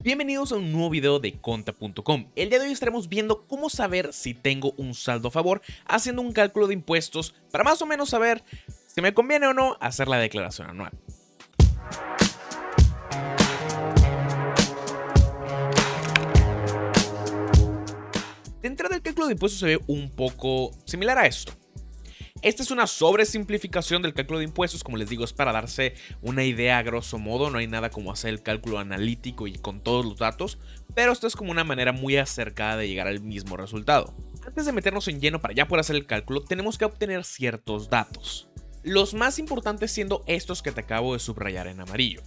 Bienvenidos a un nuevo video de Conta.com. El día de hoy estaremos viendo cómo saber si tengo un saldo a favor haciendo un cálculo de impuestos para más o menos saber si me conviene o no hacer la declaración anual. De entrada, el cálculo de impuestos se ve un poco similar a esto. Esta es una sobresimplificación del cálculo de impuestos, como les digo, es para darse una idea a grosso modo, no hay nada como hacer el cálculo analítico y con todos los datos, pero esto es como una manera muy acercada de llegar al mismo resultado. Antes de meternos en lleno para ya poder hacer el cálculo, tenemos que obtener ciertos datos. Los más importantes siendo estos que te acabo de subrayar en amarillo.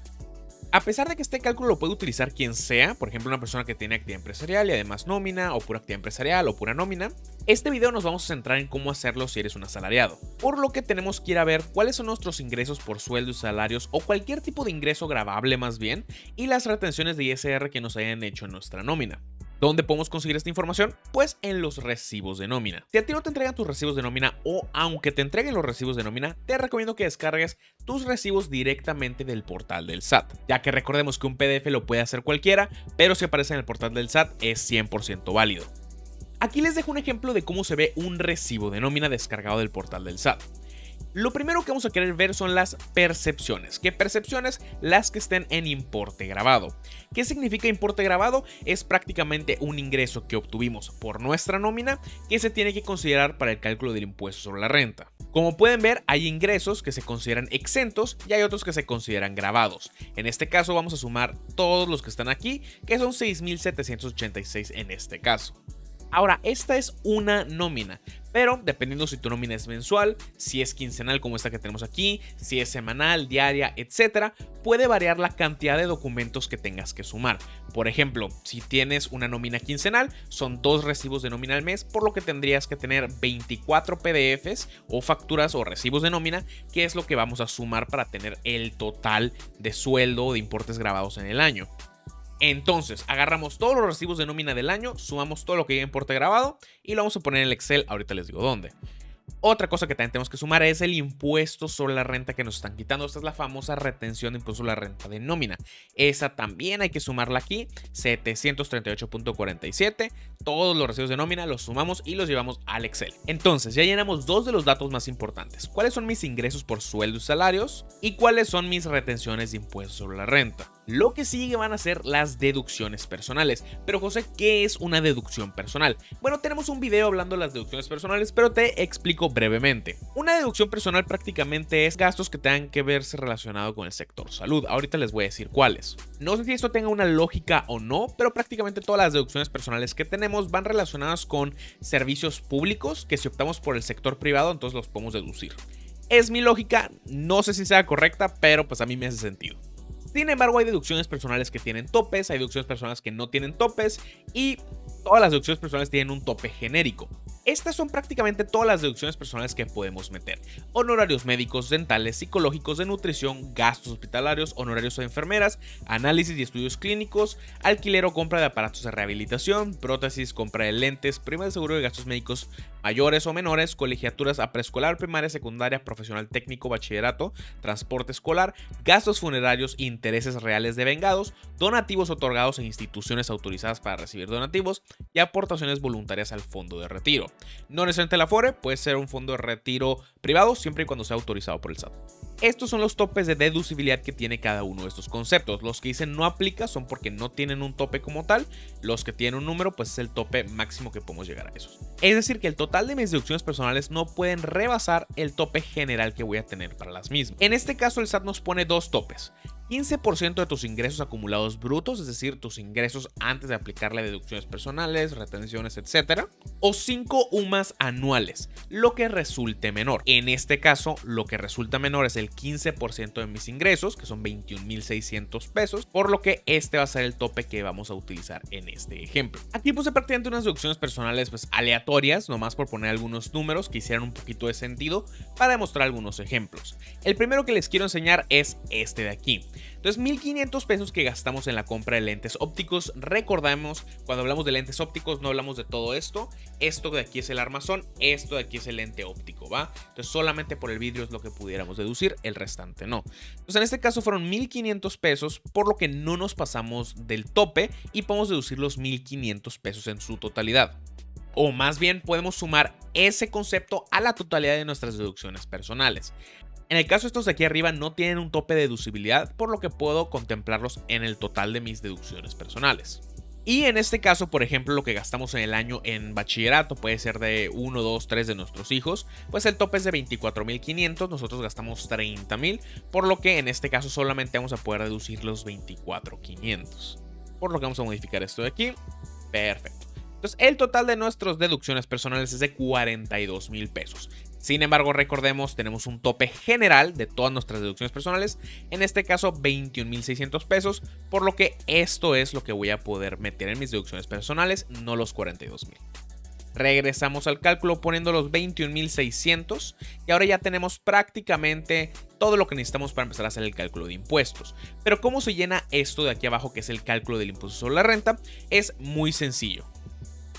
A pesar de que este cálculo lo puede utilizar quien sea, por ejemplo una persona que tiene actividad empresarial y además nómina, o pura actividad empresarial o pura nómina, este video nos vamos a centrar en cómo hacerlo si eres un asalariado. Por lo que tenemos que ir a ver cuáles son nuestros ingresos por sueldos y salarios o cualquier tipo de ingreso gravable más bien, y las retenciones de ISR que nos hayan hecho en nuestra nómina. ¿Dónde podemos conseguir esta información? Pues en los recibos de nómina. Si a ti no te entregan tus recibos de nómina o aunque te entreguen los recibos de nómina, te recomiendo que descargues tus recibos directamente del portal del SAT, ya que recordemos que un PDF lo puede hacer cualquiera, pero si aparece en el portal del SAT es 100% válido. Aquí les dejo un ejemplo de cómo se ve un recibo de nómina descargado del portal del SAT. Lo primero que vamos a querer ver son las percepciones. ¿Qué percepciones? Las que estén en importe grabado. ¿Qué significa importe grabado? Es prácticamente un ingreso que obtuvimos por nuestra nómina que se tiene que considerar para el cálculo del impuesto sobre la renta. Como pueden ver, hay ingresos que se consideran exentos y hay otros que se consideran grabados. En este caso vamos a sumar todos los que están aquí, que son 6,786 en este caso. Ahora, esta es una nómina, pero dependiendo si tu nómina es mensual, si es quincenal como esta que tenemos aquí, si es semanal, diaria, etc., puede variar la cantidad de documentos que tengas que sumar. Por ejemplo, si tienes una nómina quincenal, son 2 recibos de nómina al mes, por lo que tendrías que tener 24 PDFs o facturas o recibos de nómina, que es lo que vamos a sumar para tener el total de sueldo o de importes grabados en el año. Entonces, agarramos todos los recibos de nómina del año, sumamos todo lo que lleva importe grabado y lo vamos a poner en el Excel, ahorita les digo dónde. Otra cosa que también tenemos que sumar es el impuesto sobre la renta que nos están quitando. Esta es la famosa retención de impuesto sobre la renta de nómina. Esa también hay que sumarla aquí, 738.47. Todos los recibos de nómina los sumamos y los llevamos al Excel. Entonces, ya llenamos dos de los datos más importantes. ¿Cuáles son mis ingresos por sueldos y salarios? ¿Y cuáles son mis retenciones de impuesto sobre la renta? Lo que sigue van a ser las deducciones personales. Pero José, ¿qué es una deducción personal? Bueno, tenemos un video hablando de las deducciones personales, pero te explico brevemente. Una deducción personal prácticamente es gastos que tengan que verse relacionado con el sector salud. Ahorita les voy a decir cuáles. No sé si esto tenga una lógica o no, pero prácticamente todas las deducciones personales que tenemos van relacionadas con servicios públicos que si optamos por el sector privado, entonces los podemos deducir. Es mi lógica, no sé si sea correcta, pero pues a mí me hace sentido. Sin embargo, hay deducciones personales que tienen topes, hay deducciones personales que no tienen topes y todas las deducciones personales tienen un tope genérico. Estas son prácticamente todas las deducciones personales que podemos meter. Honorarios médicos, dentales, psicológicos, de nutrición, gastos hospitalarios, honorarios a enfermeras, análisis y estudios clínicos, alquiler o compra de aparatos de rehabilitación, prótesis, compra de lentes, prima de seguro de gastos médicos mayores o menores, colegiaturas a preescolar, primaria, secundaria, profesional técnico, bachillerato, transporte escolar, gastos funerarios, intereses reales devengados, donativos otorgados en instituciones autorizadas para recibir donativos y aportaciones voluntarias al fondo de retiro. No necesariamente el Afore, puede ser un fondo de retiro privado siempre y cuando sea autorizado por el SAT. Estos son los topes de deducibilidad que tiene cada uno de estos conceptos. Los que dicen no aplica son porque no tienen un tope como tal. Los que tienen un número, pues es el tope máximo que podemos llegar a esos. Es decir, que el total de mis deducciones personales no pueden rebasar el tope general que voy a tener para las mismas. En este caso, el SAT nos pone dos topes. 15% de tus ingresos acumulados brutos, es decir, tus ingresos antes de aplicarle deducciones personales, retenciones, etc. O 5 UMAS anuales, lo que resulte menor. En este caso, lo que resulta menor es el 15% de mis ingresos, que son 21,600 pesos, por lo que este va a ser el tope que vamos a utilizar en este ejemplo. Aquí puse prácticamente unas deducciones personales pues aleatorias, nomás por poner algunos números que hicieran un poquito de sentido para demostrar algunos ejemplos. El primero que les quiero enseñar es este de aquí. Entonces 1,500 pesos que gastamos en la compra de lentes ópticos. Recordemos, cuando hablamos de lentes ópticos no hablamos de todo esto. Esto de aquí es el armazón, esto de aquí es el lente óptico, ¿va? Entonces solamente por el vidrio es lo que pudiéramos deducir, el restante no. Entonces en este caso fueron 1,500 pesos, por lo que no nos pasamos del tope y podemos deducir los 1,500 pesos en su totalidad. O más bien podemos sumar ese concepto a la totalidad de nuestras deducciones personales. En el caso de estos de aquí arriba no tienen un tope de deducibilidad, por lo que puedo contemplarlos en el total de mis deducciones personales. Y en este caso, por ejemplo, lo que gastamos en el año en bachillerato puede ser de 1, 2, 3 de nuestros hijos, pues el tope es de 24,500, nosotros gastamos 30,000, por lo que en este caso solamente vamos a poder deducir los 24,500. Por lo que vamos a modificar esto de aquí. Perfecto. Entonces, el total de nuestras deducciones personales es de 42,000 pesos. Sin embargo, recordemos, tenemos un tope general de todas nuestras deducciones personales, en este caso 21,600 pesos, por lo que esto es lo que voy a poder meter en mis deducciones personales, no los 42,000. Regresamos al cálculo poniendo los 21,600 y ahora ya tenemos prácticamente todo lo que necesitamos para empezar a hacer el cálculo de impuestos. Pero ¿cómo se llena esto de aquí abajo, que es el cálculo del impuesto sobre la renta? Es muy sencillo.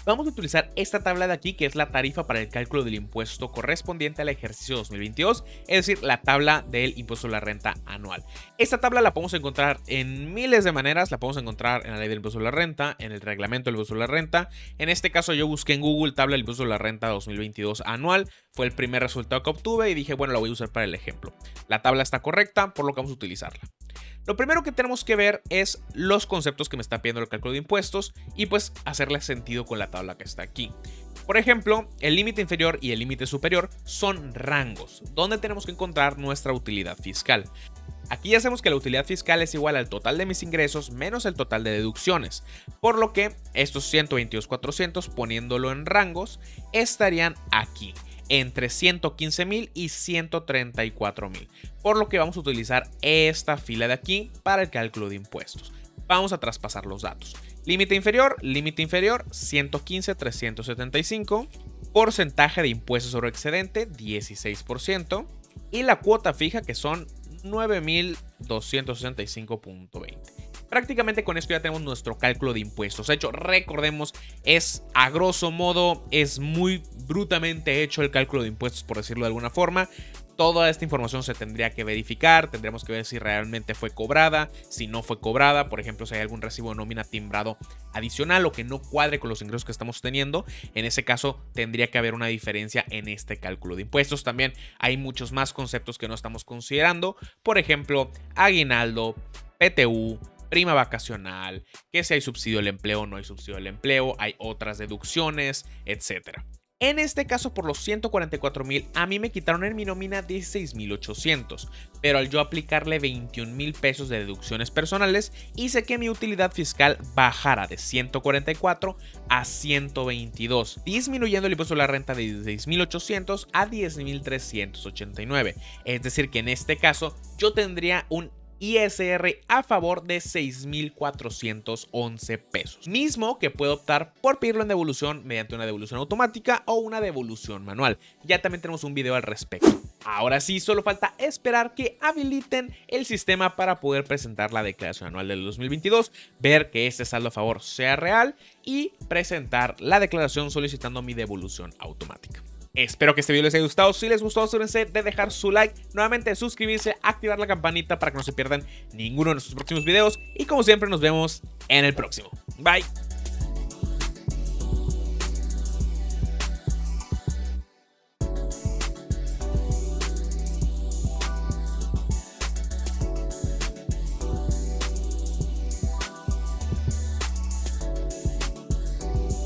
Vamos a utilizar esta tabla de aquí, que es la tarifa para el cálculo del impuesto correspondiente al ejercicio 2022, es decir, la tabla del impuesto sobre la renta anual. Esta tabla la podemos encontrar en miles de maneras, la podemos encontrar en la ley del impuesto sobre la renta, en el reglamento del impuesto sobre la renta. En este caso yo busqué en Google tabla del impuesto sobre la renta 2022 anual, fue el primer resultado que obtuve y dije, bueno, la voy a usar para el ejemplo. La tabla está correcta, por lo que vamos a utilizarla. Lo primero que tenemos que ver es los conceptos que me está pidiendo el cálculo de impuestos y pues hacerle sentido con la tabla que está aquí. Por ejemplo, el límite inferior y el límite superior son rangos, donde tenemos que encontrar nuestra utilidad fiscal. Aquí ya sabemos que la utilidad fiscal es igual al total de mis ingresos menos el total de deducciones, por lo que estos 122,400, poniéndolo en rangos, estarían aquí, entre 115,000 y 134,000, por lo que vamos a utilizar esta fila de aquí para el cálculo de impuestos. Vamos a traspasar los datos. Límite inferior, 115,375, porcentaje de impuestos sobre excedente, 16%, y la cuota fija, que son 9,265,20. Prácticamente con esto ya tenemos nuestro cálculo de impuestos. De hecho, recordemos, es a grosso modo, es muy brutamente hecho el cálculo de impuestos, por decirlo de alguna forma. Toda esta información se tendría que verificar, tendríamos que ver si realmente fue cobrada, si no fue cobrada, por ejemplo, si hay algún recibo de nómina timbrado adicional o que no cuadre con los ingresos que estamos teniendo. En ese caso, tendría que haber una diferencia en este cálculo de impuestos. También hay muchos más conceptos que no estamos considerando, por ejemplo, aguinaldo, PTU, prima vacacional, que si hay subsidio del empleo o no hay subsidio del empleo, hay otras deducciones, etcétera. En este caso, por los 144,000, a mí me quitaron en mi nómina 16,800, pero al yo aplicarle 21,000 pesos de deducciones personales, hice que mi utilidad fiscal bajara de 144 a 122, disminuyendo el impuesto sobre la renta de 16,800 a 10,389. Es decir, que en este caso yo tendría un ISR a favor de 6,411 pesos, mismo que puedo optar por pedirlo en devolución mediante una devolución automática o una devolución manual. Ya también tenemos un video al respecto. Ahora sí, solo falta esperar que habiliten el sistema para poder presentar la declaración anual del 2022, ver que este saldo a favor sea real y presentar la declaración solicitando mi devolución automática. Espero que este video les haya gustado. Si les gustó, asegúrense de dejar su like, nuevamente suscribirse, activar la campanita para que no se pierdan ninguno de nuestros próximos videos y como siempre nos vemos en el próximo. Bye.